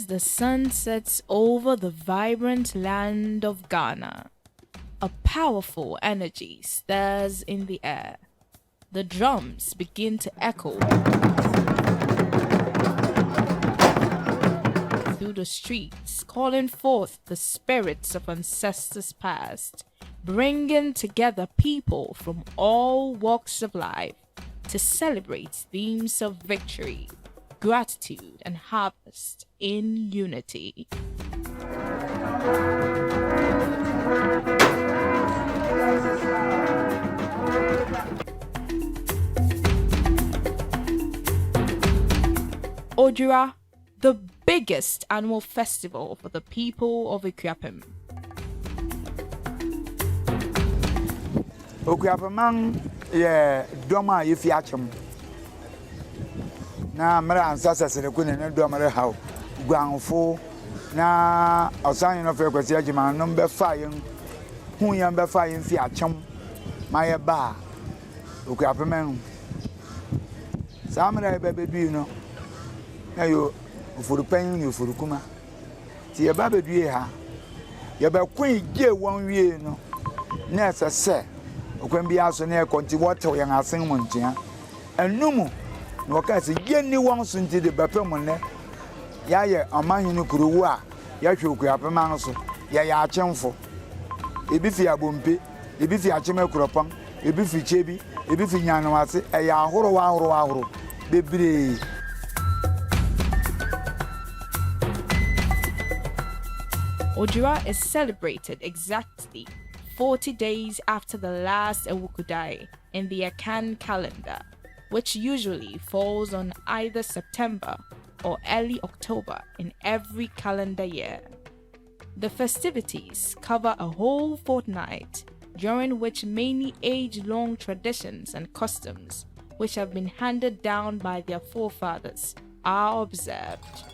as the sun sets over the vibrant land of Ghana, a powerful energy stirs in the air. The drums begin to echo through the streets, calling forth the spirits of ancestors past, bringing together people from all walks of life to celebrate themes of victory, gratitude, and harvest in unity. Odwira, the biggest annual festival for the people of Ikuapem. Ikuapem ye doma yifiachim. Na mara ansasa senekune ne domare haw gwanfo na osan no fe kwasi agima no be fa yin hu yan be fa yin fi achem maye ba Ikuapem samra be bedu no ayo ufurupan ni ufurukuma ti ye ba bedue ha ye be kun gie won wie no na sese okwan bia so na e konti water yan asen mo ntia anumu no ka se ye ni won so nti de bepem ne ya ye amahinu kuruwu a ya hwe Ikuapem an so ya achemfo ebi fi abompe ebi fi acheme kuropan ebi fi chebi ebi fi nyanwase ya ahoro bebre. Odwira is celebrated exactly 40 days after the last Ewukudai in the Akan calendar, which usually falls on either September or early October in every calendar year. The festivities cover a whole fortnight, during which many age-long traditions and customs, which have been handed down by their forefathers, are observed.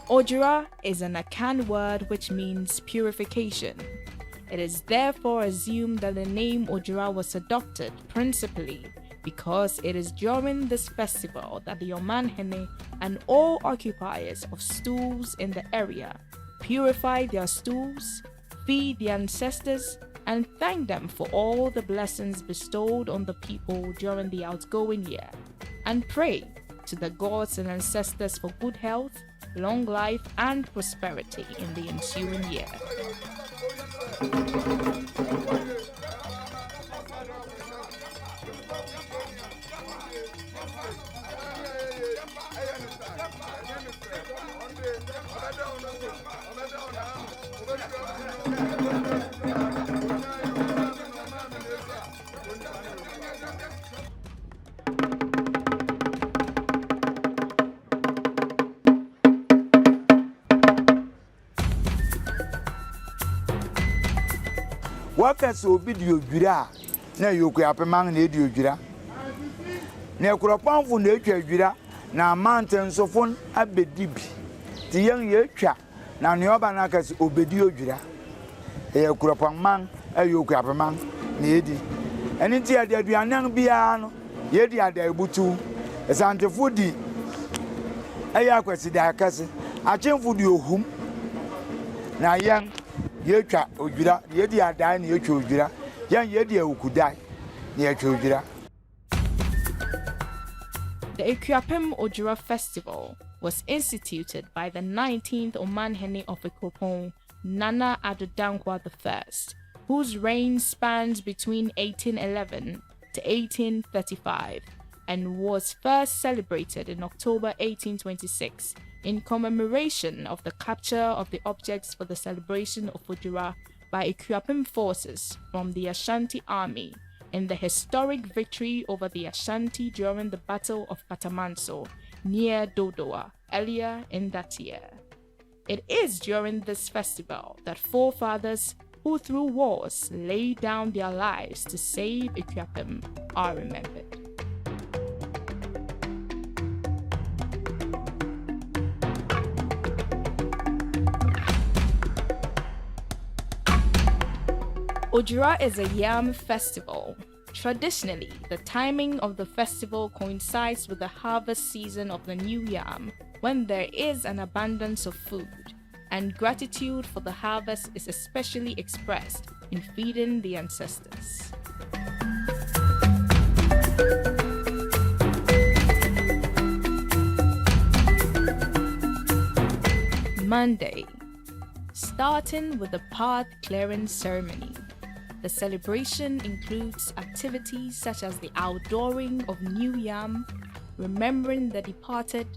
Odwira is an Akan word which means purification. It is therefore assumed that the name Odwira was adopted principally because it is during this festival that the Omanhene and all occupiers of stools in the area purify their stools, feed the ancestors, and thank them for all the blessings bestowed on the people during the outgoing year, and pray to the gods and ancestors for good health, long life, and prosperity in the ensuing year. Workers will be the Odwira, na Ikuapem na edi Odwira. Na kuropan fu na etwa Odwira na mountain so fon abedibi. Ti yan ye twa na neoba na kasi obedi Odwira. Kuropan man Ikuapem na edi. Eni ti ade aduanan bia no ye di ade ebutu. Esantefo di akwasi da akase. Achemfo di ohum. Na yan yetwa Odwira yedi adai na yetwa Odwira yan yedi Ewukudai na yetwa Odwira. The Ikuapem Odwira festival was instituted by the 19th Omanhene of Ikuapem, Nana Addo Dankwa I, whose reign spans between 1811 to 1835 and was first celebrated in October 1826 in commemoration of the capture of the objects for the celebration of Odwira by Ikuapem forces from the Ashanti army in the historic victory over the Ashanti during the Battle of Katamanso near Dodoa earlier in that year. It is during this festival that forefathers who through wars laid down their lives to save Ikuapem are remembered. Odwira is a yam festival Traditionally, the timing of the festival coincides with the harvest season of the new yam, when there is an abundance of food, and gratitude for the harvest is especially expressed in feeding the ancestors. Monday, starting with the path clearing ceremony. The celebration includes activities such as the outdooring of new yam, remembering the departed,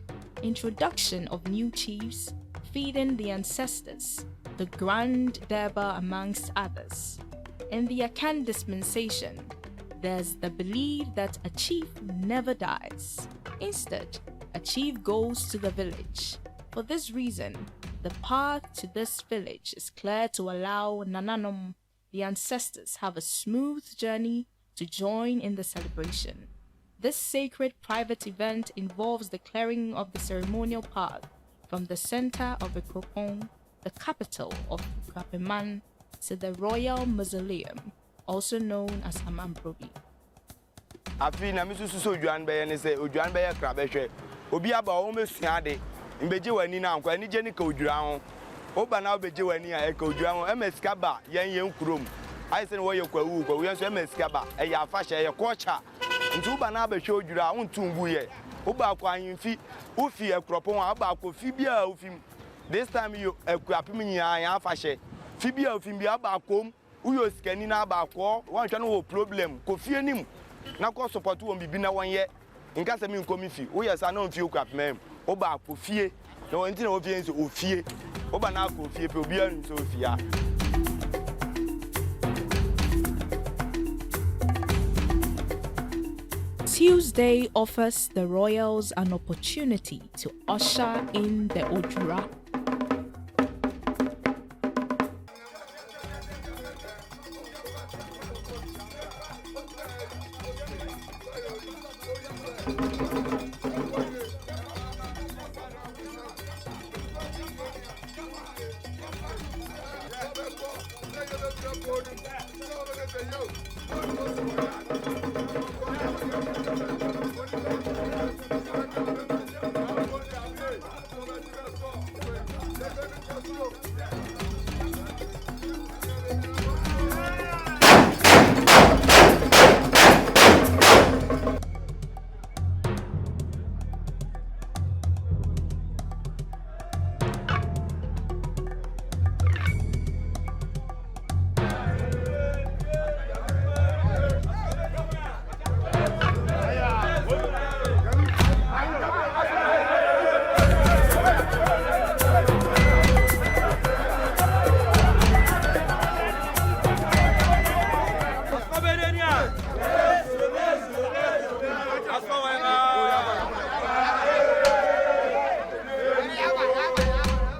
introduction of new chiefs, feeding the ancestors, the Grand Durbar amongst others. In the Akan dispensation, there's the belief that a chief never dies. Instead, a chief goes to the village. For this reason, the path to this village is cleared to allow Nananom, the ancestors, have a smooth journey to join in the celebration. This sacred private event involves the clearing of the ceremonial path from the center of Ekropong, the capital of Krapeman, to the Royal Mausoleum, also known as Amamprobi. Afi na misu so Odwan be ne se Odwan be krabehwe obi aba o mesuade mbeje wani na nkwa ni je ni ka Odwira ho oba na obeje wani a e ka Odwira ho emeska ba yen kurom ai se ne wo ye kwawu yen so emeska ba e ya afahye ye kocha nti oba na abehwe Odwira untumbu ye oba kwa ahimfi ufi ekropon aba akofi bia ufim this time you ekuapim nya ya afahye fi bia ufim bia aba akom uyo skani na aba akọ wan hwe no wo problem kofi anim na ko support wo bibi na won ye nka se mi nkomi fi wo ye sa na mfi okuapem oba akofie na won ti na wo fie nso ofie oba na akofie pe obi anu so ofia. Tuesday offers the royals an opportunity to usher in the Odwira.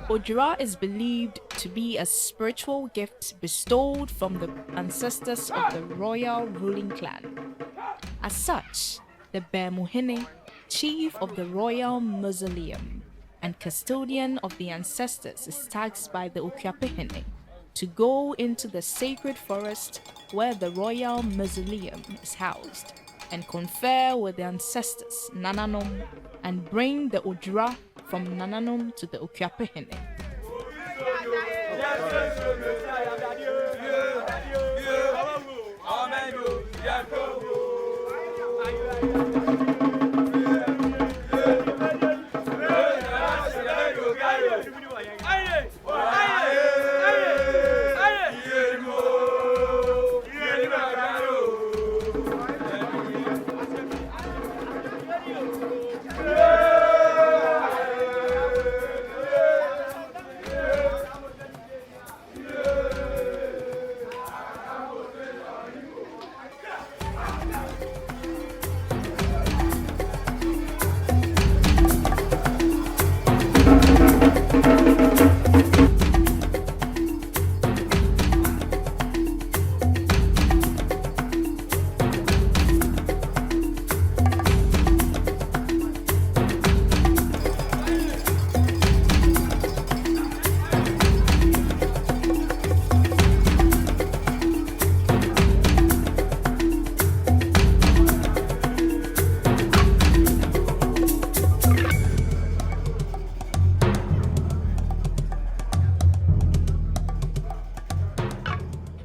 Odwira is believed to be a spiritual gift bestowed from the ancestors of the royal ruling clan. As such, the Bermuhene, chief of the royal mausoleum and custodian of the ancestors, is tasked by the Okuapehene to go into the sacred forest where the royal mausoleum is housed and confer with the ancestors Nananom and bring the Odwira from Nananom to the Okuapehene.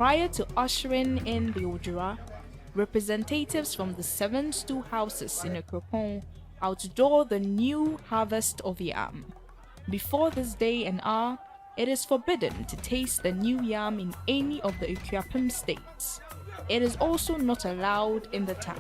Prior to ushering in the Odwira, representatives from the 7 stew houses in Ekropon outdoor the new harvest of yam. Before this day and hour, it is forbidden to taste the new yam in any of the Ekuapem states. It is also not allowed in the town.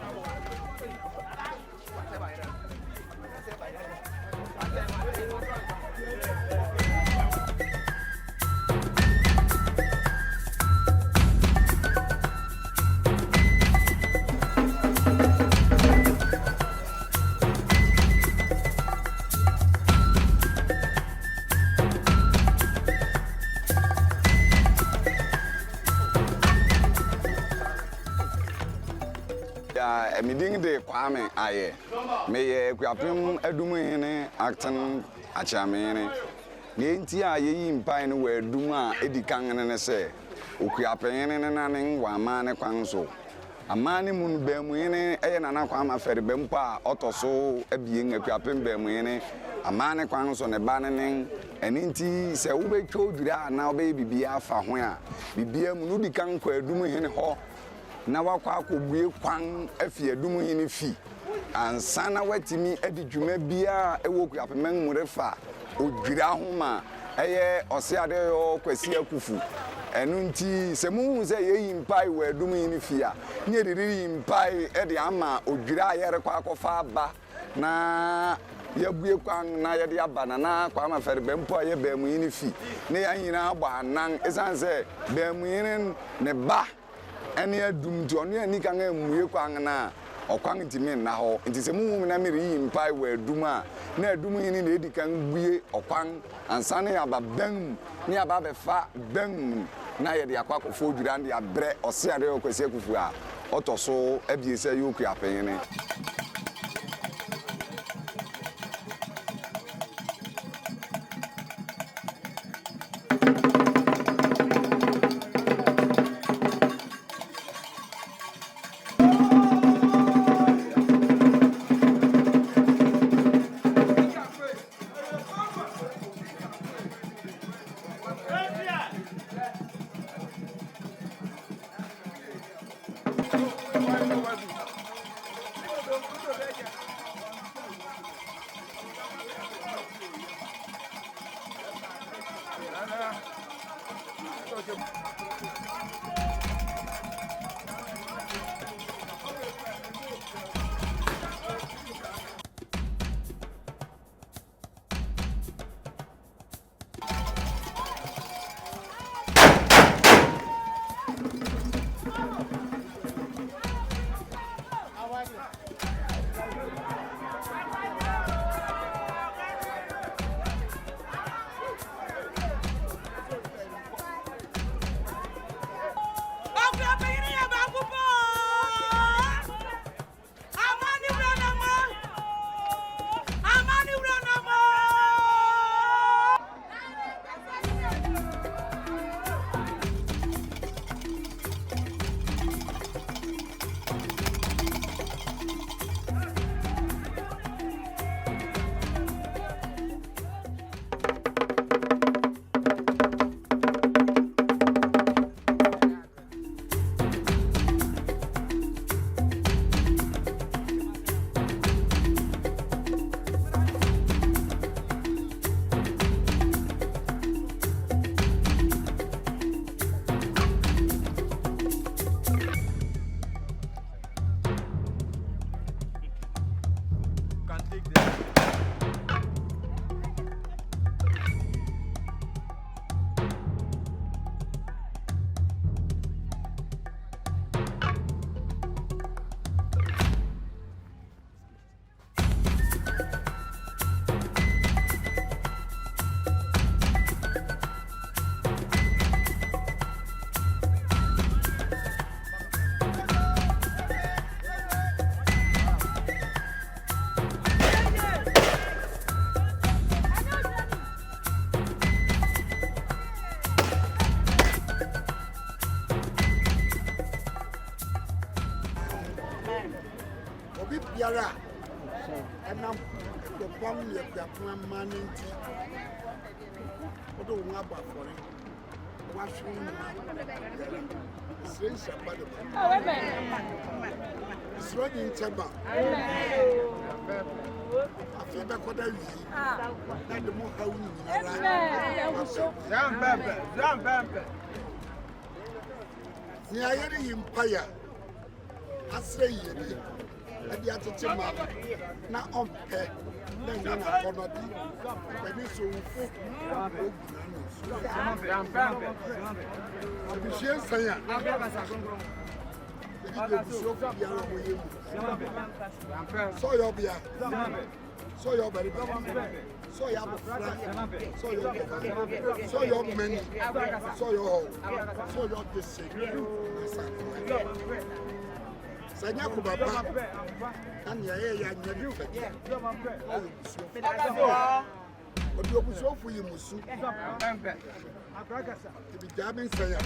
Meeting the Kwame Aye. May Ekuapem Edumuhene acting Achamene. Yentia ye pine where Duma Edikan and say, Ukuapen and Nanning, Wamane Quanso. A man moon bemuine, and Anaquama Ferry Bempa, Ottoso, a being Ekuapem bemuine, a man quans on a banning, and inti se ube chodra now baby be afa where. Bibia Mudikan where Dumuhene ho. Na wakwa akobue kwan afie adum hini fi ansana watimi adi dwuma bia ewo kuapemang murefa Odwira homa eye osiade yo kwasi akufu enu nti semu ze yeyi mpai we adum hini fi a nye riri mpai ede ama Odwira yere kwa akofa aba na yabue kwan na yede abana na kwa ma fere bempo ye bemu hini fi ne yanyina agba nan esanse bemu hini ne ba ene adum to no ani kan amue kwan na okwan ntimi na ho nti se mu na meri mpai we adum a na adum hini na edi kan bue okwan ansane ababan ni ababe fa ban na ye de akwakofo Odwira ndi abre ose ade okwesi akufu a otoso abiese yoku apene. Yara, and I'm the one you have managed. What do you want for it? washing strange about it's running chaba. I feel back what I use. Not the more how we are empire. I say, and the other chamber now on pay. Then you are for not be so full. I'm sure saying, so you'll be so your very so you have a friend, so your many, so your so your decision. Sanyaku Baba, and ya never forget. But you so for you, Musu. To be jamming Saya.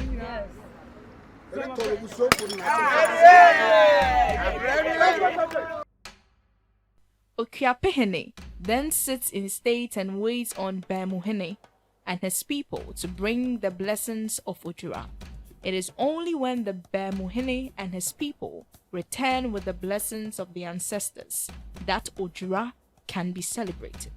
Okuapehene then sits in state and waits on Bemuhene and his people to bring the blessings of Odwira. It is only when the Bemuhene and his people return with the blessings of the ancestors that Odwira can be celebrated.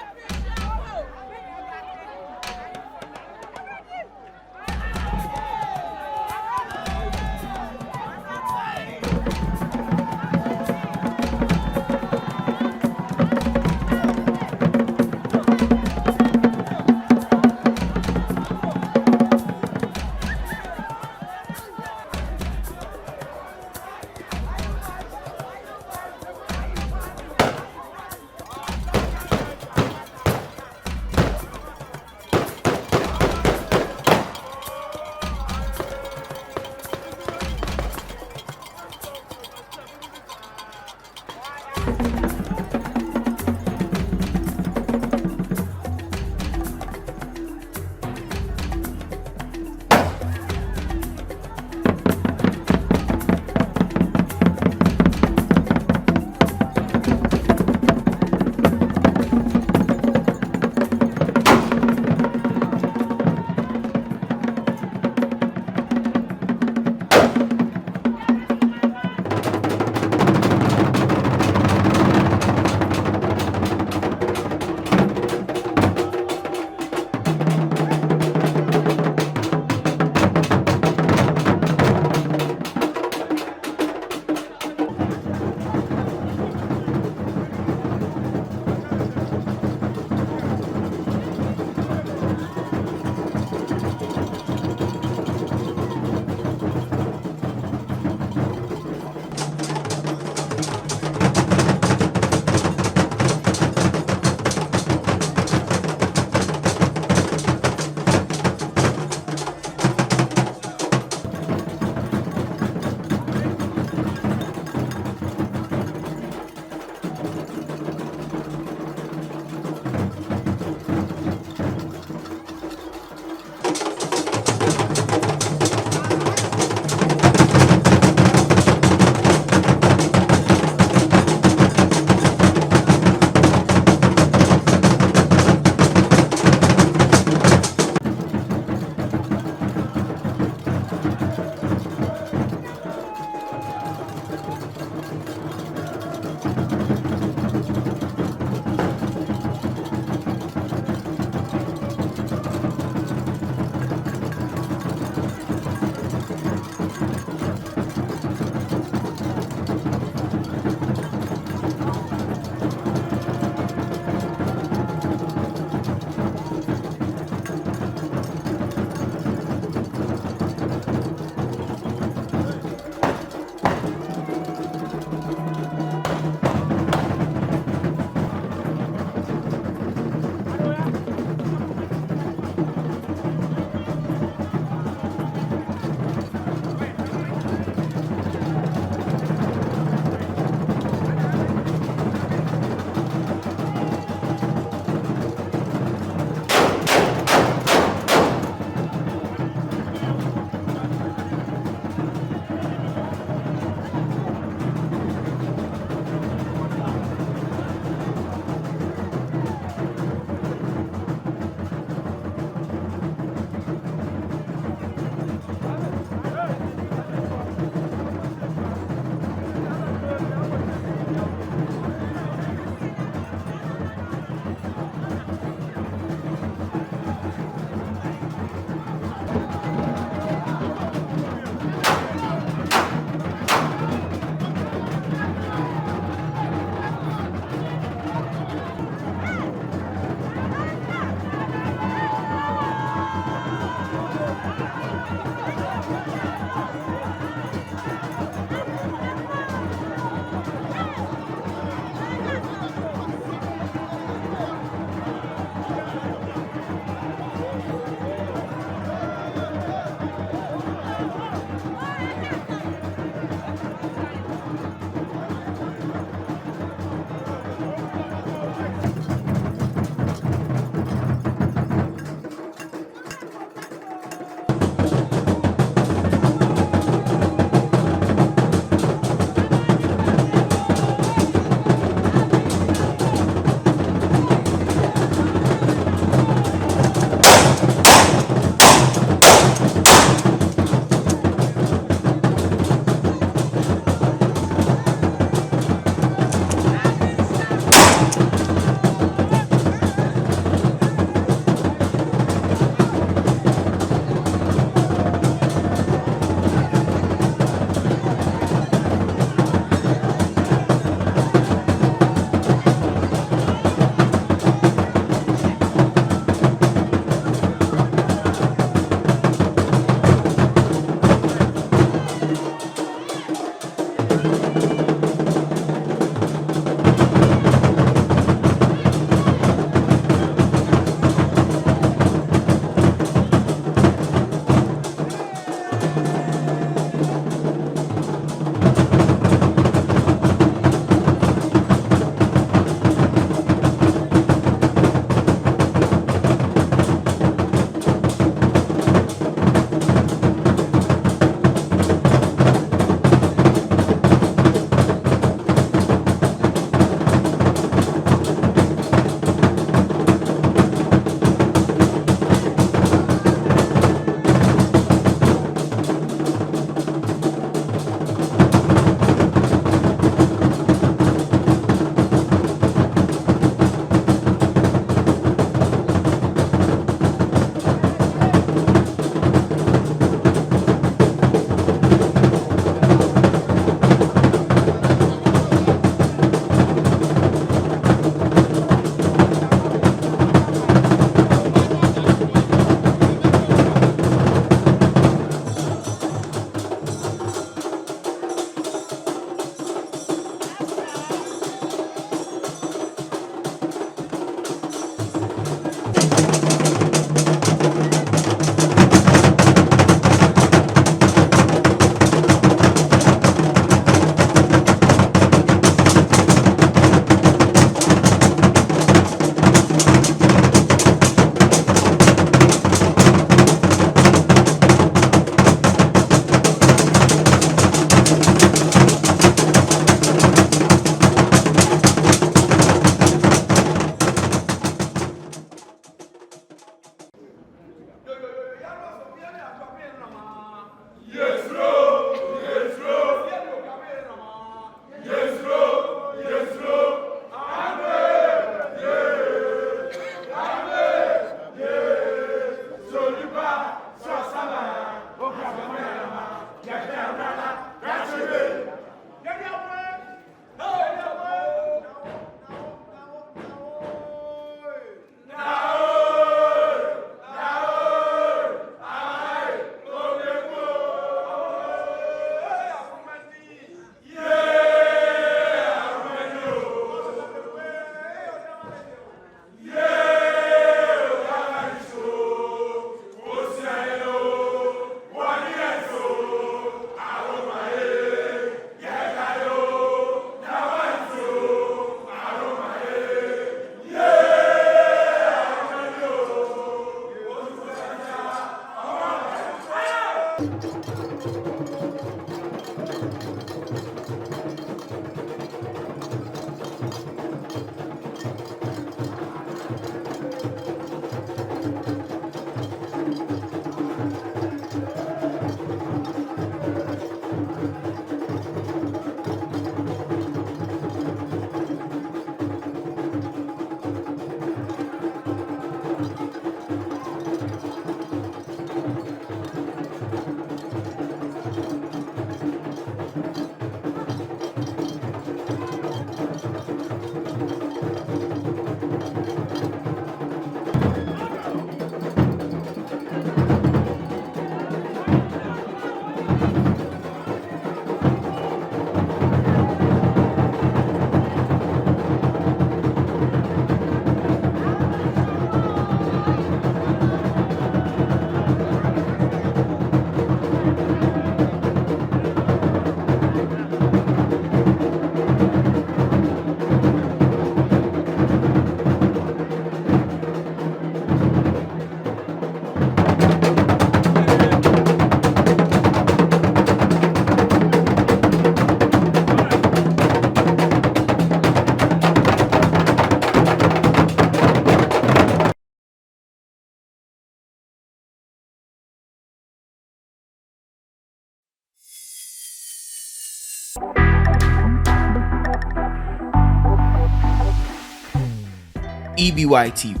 EBY TV,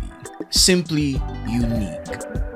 simply unique.